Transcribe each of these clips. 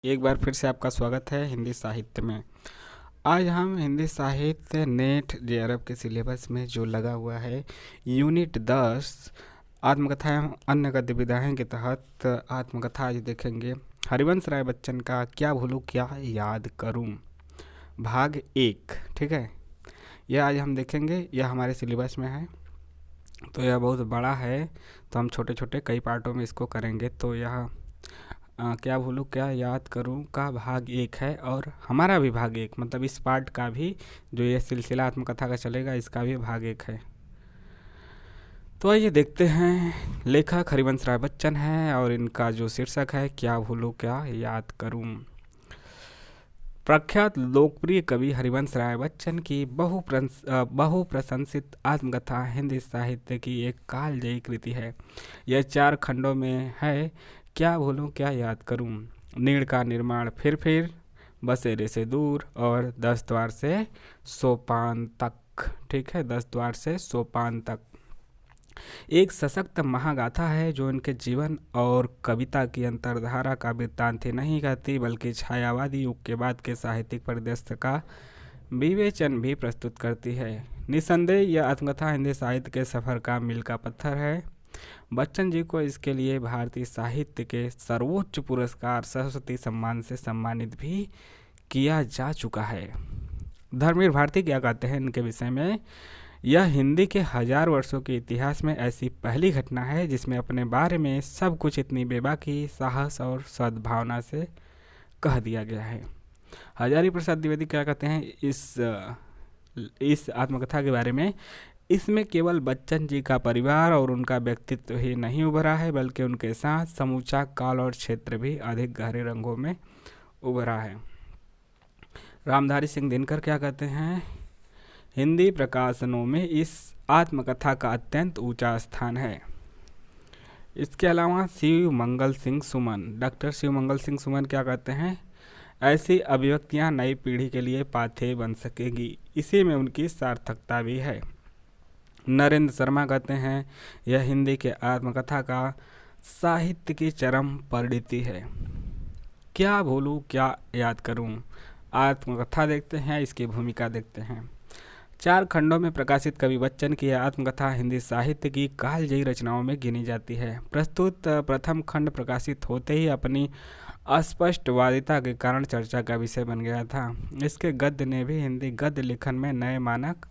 एक बार फिर से आपका स्वागत है हिंदी साहित्य में। आज हम हिंदी साहित्य नेट जेआरएफ के सिलेबस में जो लगा हुआ है यूनिट 10 आत्मकथाएं एवं अन्य गतिविधियां के तहत आत्मकथा आज देखेंगे। हरिवंश राय बच्चन का क्या भूलूं क्या याद करूं, भाग 1। ठीक है, यह आज हम देखेंगे। यह हमारे सिलेबस में है, तो यह बहुत बड़ा है, तो हम छोटे छोटे कई पार्टों में इसको करेंगे। तो यह क्या भूलूं क्या याद करूं का भाग 1 है, और हमारा भी भाग 1 मतलब इस पार्ट का भी जो ये सिलसिला आत्मकथा का चलेगा इसका भी भाग 1 है। तो आइए देखते हैं। लेखक हरिवंश राय बच्चन है और इनका जो शीर्षक है क्या भूलूं क्या याद करूं। प्रख्यात लोकप्रिय कवि हरिवंश राय बच्चन की बहुप्रशंसित आत्मकथा हिंदी साहित्य की एक कालजयी कृति है। यह 4 खंडों में है। क्या भूलूं क्या याद करूं, नीड़ का निर्माण, फिर बसेरे से दूर और 10 द्वार से सोपान तक। ठीक है, 10 द्वार से सोपान तक एक सशक्त महागाथा है जो इनके जीवन और कविता की अंतर्धारा का वृत्तांत ही नहीं करती बल्कि छायावादी युग के बाद के साहित्यिक परिदृश्य का विवेचन भी प्रस्तुत करती है। निसंदेह यह आत्मकथा हिंदी साहित्य के सफर का मील का पत्थर है। बच्चन जी को इसके लिए भारतीय साहित्य के सर्वोच्च पुरस्कार सरस्वती सम्मान से सम्मानित भी किया जा चुका है। धर्मवीर भारती क्या कहते हैं इनके विषय में, यह हिंदी के 1000 वर्षों के इतिहास में ऐसी पहली घटना है जिसमें अपने बारे में सब कुछ इतनी बेबाकी, साहस और सद्भावना से कह दिया गया है। हजारी प्रसाद द्विवेदी क्या कहते हैं इस आत्मकथा के बारे में, इसमें केवल बच्चन जी का परिवार और उनका व्यक्तित्व ही नहीं उभरा है बल्कि उनके साथ समूचा काल और क्षेत्र भी अधिक गहरे रंगों में उभरा है। रामधारी सिंह दिनकर क्या कहते हैं, हिंदी प्रकाशनों में इस आत्मकथा का अत्यंत ऊंचा स्थान है। इसके अलावा शिव मंगल सिंह सुमन, डॉक्टर शिव मंगल सिंह सुमन क्या कहते हैं, ऐसी अभिव्यक्तियां नई पीढ़ी के लिए पाथेय बन सकेगी, इसी में उनकी सार्थकता भी है। नरेंद्र शर्मा कहते हैं यह हिंदी के आत्मकथा का साहित्य की चरम परिणति है। क्या भूलूं क्या याद करूं, आत्मकथा देखते हैं, इसकी भूमिका देखते हैं। 4 खंडों में प्रकाशित कवि बच्चन की यह आत्मकथा हिंदी साहित्य की कालजयी रचनाओं में गिनी जाती है। प्रस्तुत प्रथम खंड प्रकाशित होते ही अपनी अस्पष्टवादिता के कारण चर्चा का विषय बन गया था। इसके गद्य ने भी हिंदी गद्य लेखन में नए मानक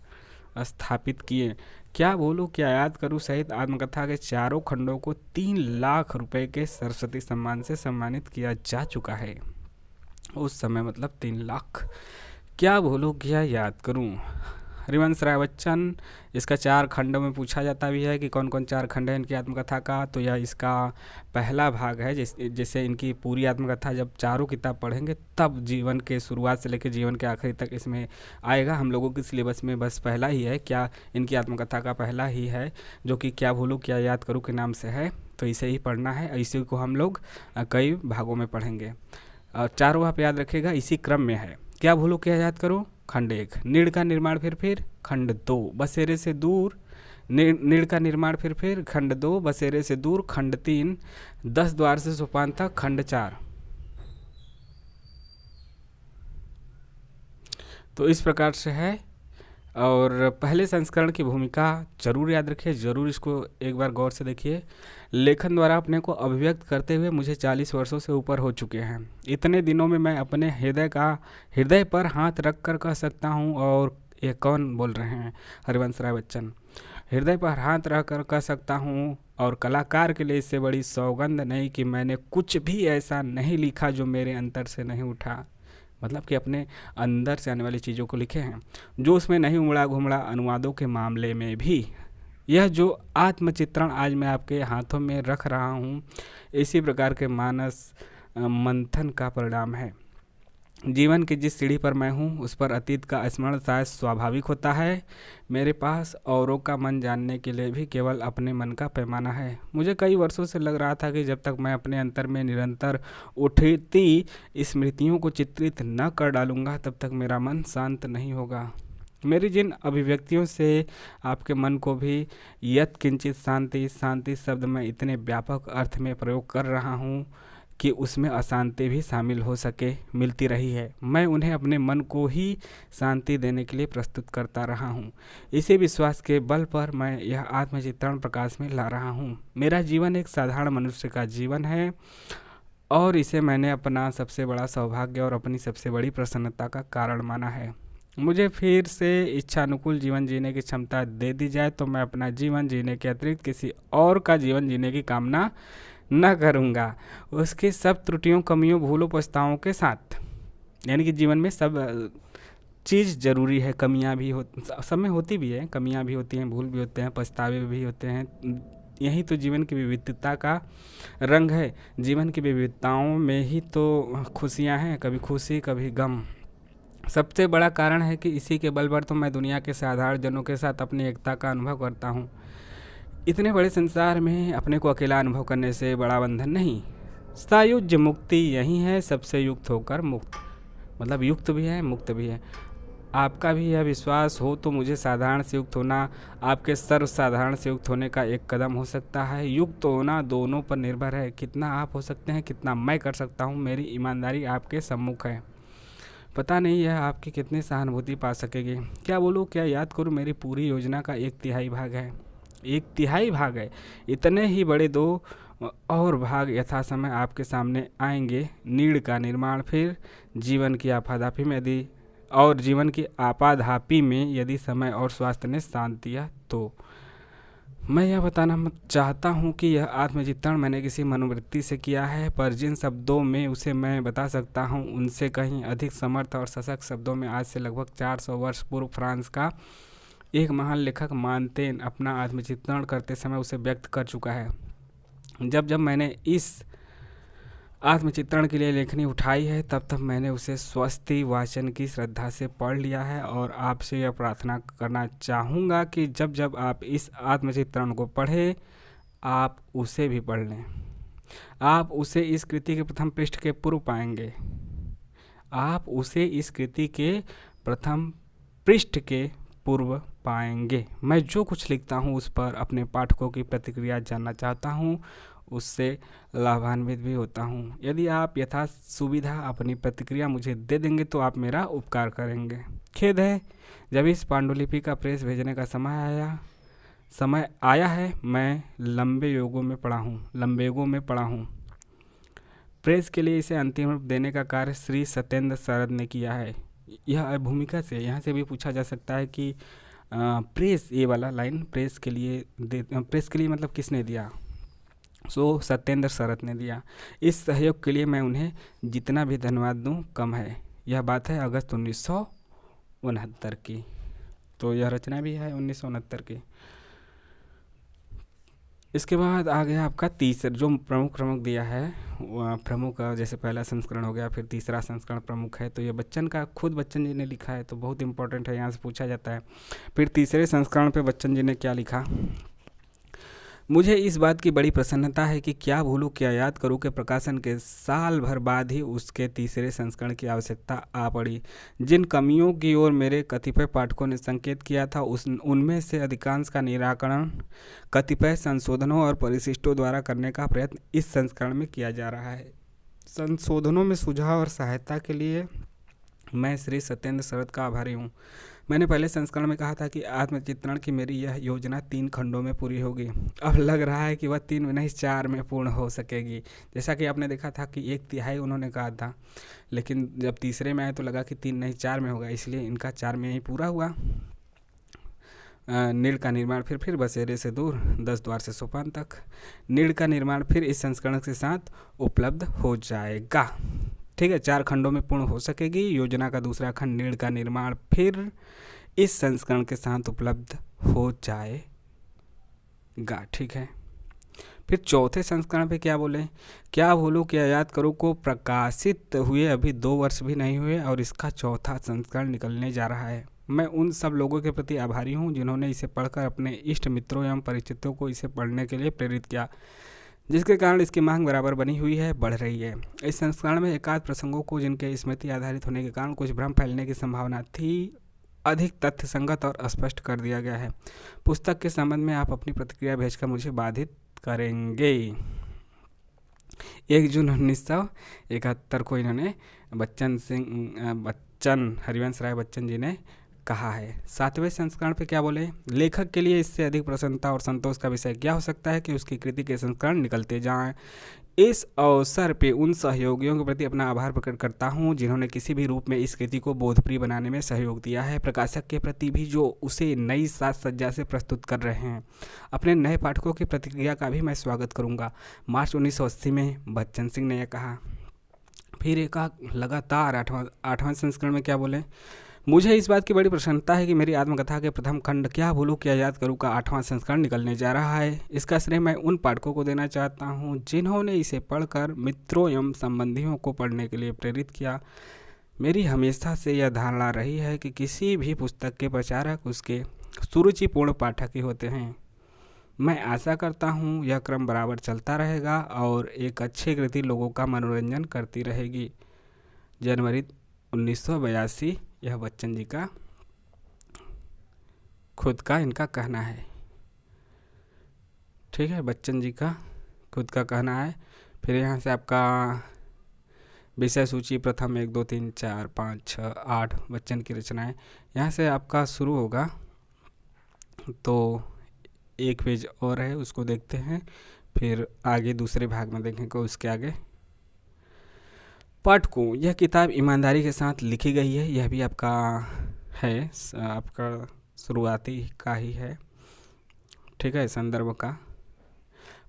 स्थापित किए। क्या भूलूं क्या याद करूं सहित आत्मकथा के 4 खंडों को 3 लाख रुपए के सरस्वती सम्मान से सम्मानित किया जा चुका है। उस समय मतलब 3 लाख। क्या भूलूं क्या याद करूं, हरिवंश राय बच्चन, इसका 4 खंडों में पूछा जाता भी है कि कौन कौन 4 खंड है इनकी आत्मकथा का। तो यह इसका पहला भाग है। जैसे इनकी पूरी आत्मकथा जब चारों किताब पढ़ेंगे तब जीवन के शुरुआत से लेकर जीवन के आखिरी तक इसमें आएगा। हम लोगों के सिलेबस में बस पहला ही है, क्या इनकी आत्मकथा का पहला ही है, जो कि क्या भूलूं क्या याद करूं के नाम से है। तो इसे ही पढ़ना है, इसी को हम लोग कई भागों में पढ़ेंगे। चारों आप याद रखिएगा, इसी क्रम में है। क्या भूलूं क्या याद करूं खंड 1, नीड़ का निर्माण फिर खंड 2, बसेरे से दूर, नीड़ का निर्माण फिर खंड 2, बसेरे से दूर खंड 3, 10 द्वार से सोपान तक खंड 4। तो इस प्रकार से है। और पहले संस्करण की भूमिका जरूर याद रखिए, जरूर इसको एक बार गौर से देखिए। लेखन द्वारा अपने को अभिव्यक्त करते हुए मुझे 40 वर्षों से ऊपर हो चुके हैं। इतने दिनों में मैं अपने हृदय पर हाथ रख कर कह सकता हूँ, और ये कौन बोल रहे हैं, हरिवंश राय बच्चन, हृदय पर हाथ रख कर कह सकता हूँ और कलाकार के लिए इससे बड़ी सौगंध नहीं कि मैंने कुछ भी ऐसा नहीं लिखा जो मेरे अंतर से नहीं उठा। मतलब कि अपने अंदर से आने वाली चीज़ों को लिखे हैं, जो उसमें नहीं उमड़ा घुमड़ा। अनुवादों के मामले में भी यह जो आत्मचित्रण आज मैं आपके हाथों में रख रहा हूँ, इसी प्रकार के मानस मंथन का परिणाम है। जीवन की जिस सीढ़ी पर मैं हूँ उस पर अतीत का स्मरण शायद स्वाभाविक होता है। मेरे पास औरों का मन जानने के लिए भी केवल अपने मन का पैमाना है। मुझे कई वर्षों से लग रहा था कि जब तक मैं अपने अंतर में निरंतर उठती स्मृतियों को चित्रित न कर डालूंगा तब तक मेरा मन शांत नहीं होगा। मेरी जिन अभिव्यक्तियों से आपके मन को भी यत किंचित शांति शब्द मैं इतने व्यापक अर्थ में प्रयोग कर रहा हूँ कि उसमें अशांति भी शामिल हो सके मिलती रही है। मैं उन्हें अपने मन को ही शांति देने के लिए प्रस्तुत करता रहा हूँ। इसी विश्वास के बल पर मैं यह आत्मचित्रण प्रकाश में ला रहा हूँ। मेरा जीवन एक साधारण मनुष्य का जीवन है और इसे मैंने अपना सबसे बड़ा सौभाग्य और अपनी सबसे बड़ी प्रसन्नता का कारण माना है। मुझे फिर से इच्छानुकूल जीवन जीने की क्षमता दे दी जाए तो मैं अपना जीवन जीने के अतिरिक्त किसी और का जीवन जीने की कामना न करूँगा, उसकी सब त्रुटियों, कमियों, भूलों, पछताओं के साथ। यानी कि जीवन में सब चीज़ ज़रूरी है। कमियां भी सब में होती भी है, कमियां भी होती हैं, भूल भी होते हैं, पछतावे भी होते हैं। यही तो जीवन की विविधता का रंग है। जीवन की विविधताओं में ही तो खुशियां हैं, कभी खुशी कभी गम। सबसे बड़ा कारण है कि इसी के बल पर तो मैं दुनिया के साधारण जनों के साथ अपनी एकता का अनुभव करता हूँ। इतने बड़े संसार में अपने को अकेला अनुभव करने से बड़ा बंधन नहीं। सायुज्य मुक्ति यही है, सबसे युक्त होकर मुक्त। मतलब युक्त भी है, मुक्त भी है। आपका भी यह विश्वास हो तो मुझे साधारण से युक्त होना आपके सर्व साधारण से युक्त होने का एक कदम हो सकता है। युक्त होना दोनों पर निर्भर है। कितना आप हो सकते हैं, कितना मैं कर सकता हूँ। मेरी ईमानदारी आपके सम्मुख है। पता नहीं यह आपकी कितनी सहानुभूति पा सकेगी। क्या बोलूँ, क्या याद करूँ, मेरी पूरी योजना का 1/3 भाग है। 1/3 भाग है। इतने ही बड़े 2 और भाग यथासमय आपके सामने आएंगे। नीड़ का निर्माण, फिर जीवन की आपाधापी में यदि समय और स्वास्थ्य ने साथ दिया तो। मैं यह बताना चाहता हूँ कि यह आत्मचित्रण मैंने किसी मनोवृत्ति से किया है, पर जिन शब्दों में उसे मैं बता सकता हूँ उनसे कहीं अधिक समर्थ और सशक्त शब्दों में आज से लगभग 400 वर्ष पूर्व फ्रांस का एक महान लेखक मानतेन अपना आत्मचित्रण करते समय उसे व्यक्त कर चुका है। जब मैंने इस आत्मचित्रण के लिए लेखनी उठाई है तब मैंने उसे स्वस्ति वाचन की श्रद्धा से पढ़ लिया है और आपसे यह प्रार्थना करना चाहूँगा कि जब आप इस आत्मचित्रण को पढ़ें आप उसे भी पढ़ लें। आप उसे इस कृति के प्रथम पृष्ठ के पूर्व पाएंगे। आप उसे इस कृति के प्रथम पृष्ठ के पूर्व पाएंगे। मैं जो कुछ लिखता हूँ उस पर अपने पाठकों की प्रतिक्रिया जानना चाहता हूँ, उससे लाभान्वित भी होता हूँ। यदि आप यथा सुविधा अपनी प्रतिक्रिया मुझे दे देंगे तो आप मेरा उपकार करेंगे। खेद है, जब इस पांडुलिपि का प्रेस भेजने का समय आया है मैं लंबेगों में पड़ा हूँ। प्रेस के लिए इसे अंतिम रूप देने का कार्य श्री सत्येंद्र शरद ने किया है। यह भूमिका से यहाँ से भी पूछा जा सकता है कि प्रेस, ये वाला लाइन प्रेस के लिए मतलब किसने दिया? सत्येंद्र शरद ने दिया। इस सहयोग के लिए मैं उन्हें जितना भी धन्यवाद दूं कम है। यह बात है अगस्त 1969 की। तो यह रचना भी है 1969 की। इसके बाद आ गया आपका तीसरा जो प्रमुख दिया है। प्रमुख जैसे पहला संस्करण हो गया, फिर तीसरा संस्करण प्रमुख है। तो ये बच्चन जी ने लिखा है, तो बहुत इंपॉर्टेंट है, यहाँ से पूछा जाता है। फिर तीसरे संस्करण पे बच्चन जी ने क्या लिखा? मुझे इस बात की बड़ी प्रसन्नता है कि क्या भूलूं क्या याद करूं के प्रकाशन के साल भर बाद ही उसके तीसरे संस्करण की आवश्यकता आ पड़ी। जिन कमियों की ओर मेरे कतिपय पाठकों ने संकेत किया था उनमें से अधिकांश का निराकरण कतिपय संशोधनों और परिशिष्टों द्वारा करने का प्रयत्न इस संस्करण में किया जा रहा है। संशोधनों में सुझाव और सहायता के लिए मैं श्री सत्येंद्र शरद का आभारी हूँ। मैंने पहले संस्करण में कहा था कि आत्मचित्रण की मेरी यह योजना 3 खंडों में पूरी होगी। अब लग रहा है कि वह 3 में नहीं 4 में पूर्ण हो सकेगी। जैसा कि आपने देखा था कि 1/3 उन्होंने कहा था, लेकिन जब तीसरे में आए तो लगा कि 3 नहीं 4 में होगा, इसलिए इनका 4 में ही पूरा हुआ। नीड़ का निर्माण, फिर बसेरे से दूर 10 द्वार से सोपान तक। नीड़ का निर्माण फिर इस संस्करण के साथ उपलब्ध हो जाएगा। ठीक है, 4 खंडों में पूर्ण हो सकेगी। योजना का दूसरा खंड नीड़ का निर्माण फिर इस संस्करण के साथ उपलब्ध हो जाएगा। ठीक है, फिर चौथे संस्करण पे क्या बोले? क्या भूलूं क्या याद करूं को प्रकाशित हुए अभी 2 वर्ष भी नहीं हुए और इसका चौथा संस्करण निकलने जा रहा है। मैं उन सब लोगों के प्रति आभारी हूं जिन्होंने इसे पढ़कर अपने इष्ट मित्रों एवं परिचितों को इसे पढ़ने के लिए प्रेरित किया, जिसके कारण इसकी मांग बराबर बनी हुई है, बढ़ रही है। इस संस्करण में एकाध प्रसंगों को जिनके स्मृति आधारित होने के कारण कुछ भ्रम फैलने की संभावना थी, अधिक तथ्य संगत और स्पष्ट कर दिया गया है। पुस्तक के संबंध में आप अपनी प्रतिक्रिया भेजकर मुझे बाधित करेंगे। 1 जून 1971 को इन्होंने बच्चन हरिवंश राय बच्चन जी ने कहा है। 7वें संस्करण पे क्या बोले, लेखक के लिए इससे अधिक प्रसन्नता और संतोष का विषय क्या हो सकता है कि उसकी कृति के संस्करण निकलते जाएं। इस अवसर पे उन सहयोगियों के प्रति अपना आभार प्रकट करता हूँ जिन्होंने किसी भी रूप में इस कृति को बोधप्रिय बनाने में सहयोग दिया है। प्रकाशक के प्रति भी जो उसे नई साज सज्जा से प्रस्तुत कर रहे हैं। अपने नए पाठकों की प्रतिक्रिया का भी मैं स्वागत करूँगा। मार्च 1980 में बच्चन सिंह ने यह कहा। फिर एक लगातार आठवां संस्करण में क्या बोले, मुझे इस बात की बड़ी प्रसन्नता है कि मेरी आत्मकथा के प्रथम खंड क्या भूलूं क्या याद करूं का 8वां संस्करण निकलने जा रहा है। इसका श्रेय मैं उन पाठकों को देना चाहता हूं जिन्होंने इसे पढ़कर मित्रों एवं संबंधियों को पढ़ने के लिए प्रेरित किया। मेरी हमेशा से यह धारणा रही है कि किसी भी पुस्तक के प्रचारक उसके सुरुचिपूर्ण पाठक ही होते हैं। मैं आशा करता हूँ यह क्रम बराबर चलता रहेगा और एक अच्छी कृति लोगों का मनोरंजन करती रहेगी। जनवरी 1982, यह बच्चन जी का खुद का इनका कहना है। ठीक है, बच्चन जी का खुद का कहना है। फिर यहाँ से आपका विषय सूची प्रथम 1 2 3 4 5 6 8 बच्चन की रचनाएं यहाँ से आपका शुरू होगा। तो एक पेज और है, उसको देखते हैं, फिर आगे दूसरे भाग में देखेंगे उसके आगे। पाठकों, यह किताब ईमानदारी के साथ लिखी गई है। यह भी आपका है, आपका शुरुआती का ही है, ठीक है, संदर्भ का।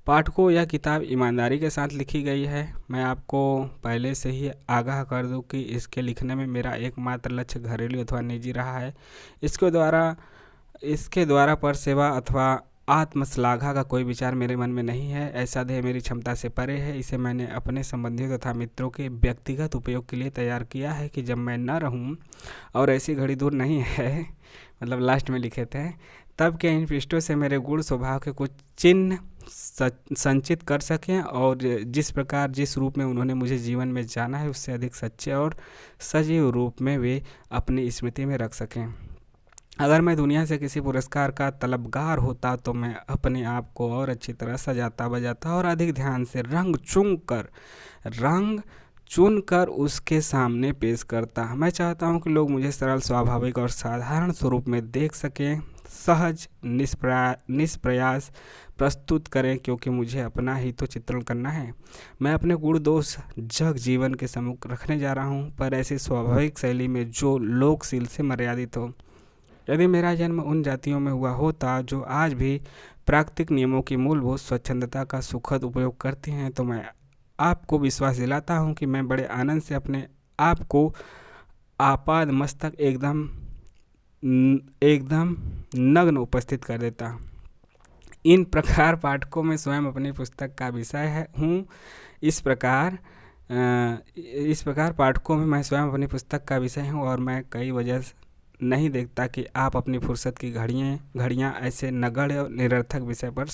पाठकों, यह किताब ईमानदारी के साथ लिखी गई है। मैं आपको पहले से ही आगाह कर दूं कि इसके लिखने में मेरा एकमात्र लक्ष्य घरेलू अथवा निजी रहा है। इसके द्वारा पर सेवा अथवा आत्मश्लाघा का कोई विचार मेरे मन में नहीं है। ऐसा ध्येय मेरी क्षमता से परे है। इसे मैंने अपने संबंधियों तथा मित्रों के व्यक्तिगत उपयोग के लिए तैयार किया है कि जब मैं न रहूं, और ऐसी घड़ी दूर नहीं है, मतलब लास्ट में लिखे थे, तब के इन पृष्ठों से मेरे गुण स्वभाव के कुछ चिन्ह संचित कर सकें और जिस प्रकार जिस रूप में उन्होंने मुझे जीवन में जाना है उससे अधिक सच्चे और सजीव रूप में वे अपनी स्मृति में रख सकें। अगर मैं दुनिया से किसी पुरस्कार का तलबगार होता तो मैं अपने आप को और अच्छी तरह सजाता बजाता और अधिक ध्यान से रंग चुन कर उसके सामने पेश करता। मैं चाहता हूं कि लोग मुझे सरल, स्वाभाविक और साधारण स्वरूप में देख सकें, सहज निष्प्रयास प्रस्तुत करें, क्योंकि मुझे अपना ही तो चित्रण करना है। मैं अपने गुण दोष जग जीवन के सम्मुख रखने जा रहा हूँ, पर ऐसी स्वाभाविक शैली में जो लोकशील से मर्यादित हो। यदि मेरा जन्म उन जातियों में हुआ होता जो आज भी प्राकृतिक नियमों की मूलभूत स्वच्छंदता का सुखद उपयोग करती हैं, तो मैं आपको विश्वास दिलाता हूं कि मैं बड़े आनंद से अपने आप को आपाद मस्तक एकदम नग्न उपस्थित कर देता। इन प्रकार पाठकों में स्वयं अपनी पुस्तक का विषय हूँ। इस प्रकार पाठकों में मैं स्वयं अपनी पुस्तक का विषय हूँ और मैं कई वजह नहीं देखता कि आप अपनी फुर्सत की घड़ियाँ ऐसे नगण्य और निरर्थक विषय पर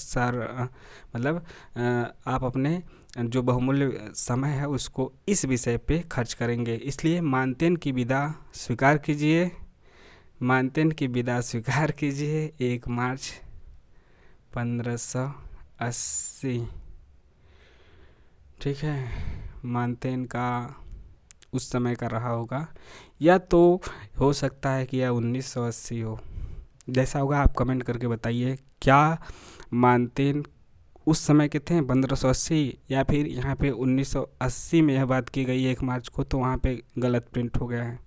आप अपने जो बहुमूल्य समय है उसको इस विषय पे खर्च करेंगे। इसलिए मानतेन की विदा स्वीकार कीजिए। 1 मार्च 1580, ठीक है, मानतेन का उस समय का रहा होगा, या तो हो सकता है कि यह 1980 हो। जैसा होगा आप कमेंट करके बताइए, क्या मानतेन उस समय के थे 1580, या फिर यहाँ पे 1980 में यह बात की गई 1 मार्च को, तो वहाँ पे गलत प्रिंट हो गया है।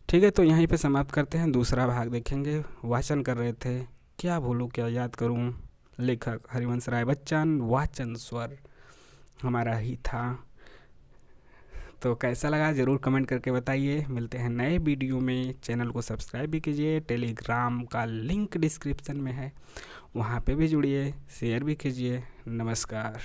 ठीक है, तो यहीं पे समाप्त करते हैं, दूसरा भाग देखेंगे। वाचन कर रहे थे क्या भूलूं क्या याद करूं, लेखक हरिवंश राय बच्चन, वाचन स्वर हमारा ही था। तो कैसा लगा ज़रूर कमेंट करके बताइए। मिलते हैं नए वीडियो में। चैनल को सब्सक्राइब भी कीजिए। टेलीग्राम का लिंक डिस्क्रिप्शन में है, वहाँ पे भी जुड़िए, शेयर भी कीजिए। नमस्कार।